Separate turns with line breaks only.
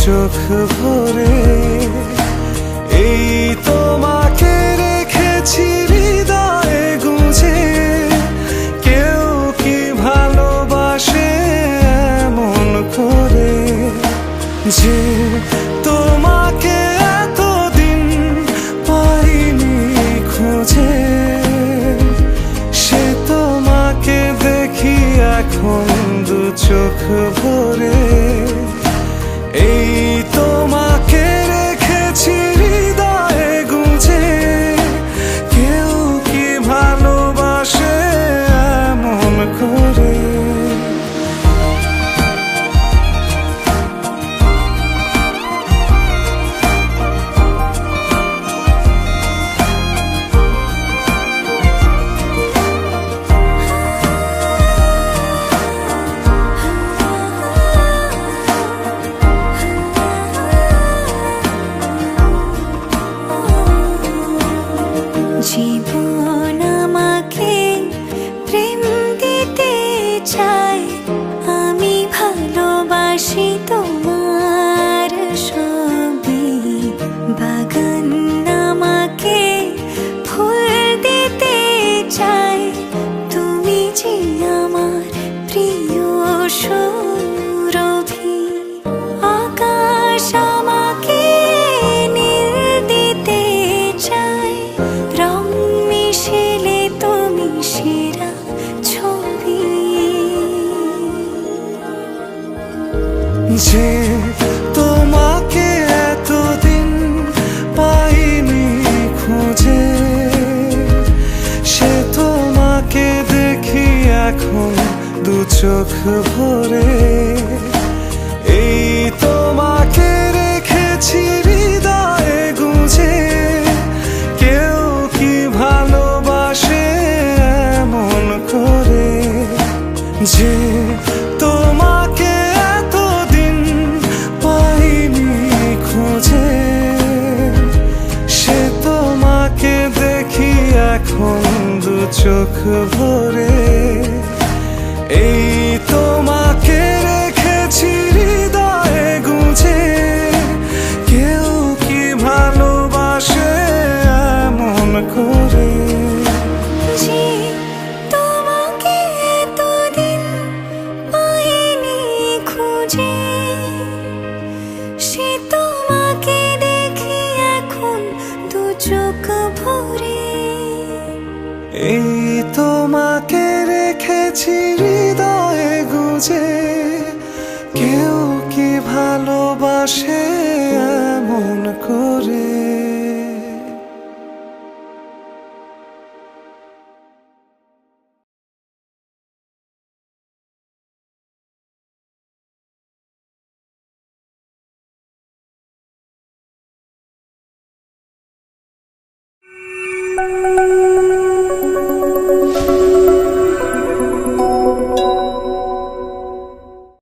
চোখ ভরে। এই তোমাকে রেখেছি হৃদয়ে গুঁজে, কেউ কি ভালোবাসে এমন করে যে তোমাকে এতদিন পাইনি খুঁজে। সে তোমাকে দেখি এখন দু চোখ ভরে। এই তোমাকে রেখেছি হৃদয়ে গুঁজে, কেউ কি ভালোবাসে এমন করে।
জীবন আমাকে প্রেম দিতে চায়, আমি ভালোবাসি তোমার সবই। বাগান আমাকে ফুল দিতে চায়, তুমি যে আমার প্রিয় সুরভি। আকাশ আমাকে নীল দিতে চায়, রং মিশেলে তুমি সেরা ছবি।
যে তোমাকে এতদিন পাইনি খুঁজে, সে তোমাকে দেখি এখন দু চোখ ভরে। এই তোমাকে রেখেছি হৃদয়ে গুঁজে, কেউ কি ভালোবাসে এমন করে যে তোমাকে এতদিন পাইনি খুঁজে। সে তোমাকে দেখি এখন দু চোখ ভরে। এই তোমাকে রেখেছি হৃদয়ে গুঁজে, কেউ কি ভালোবাসে এমন করে।
যে তোমাকে এতদিন পাইনি খুঁজে, সে তোমাকে দেখি এখন দু চোখ ভরে।
এই তোমাকে রেখেছি হৃদয়ে গুঁজে, কেউ কি ভালোবাসে এমন করে।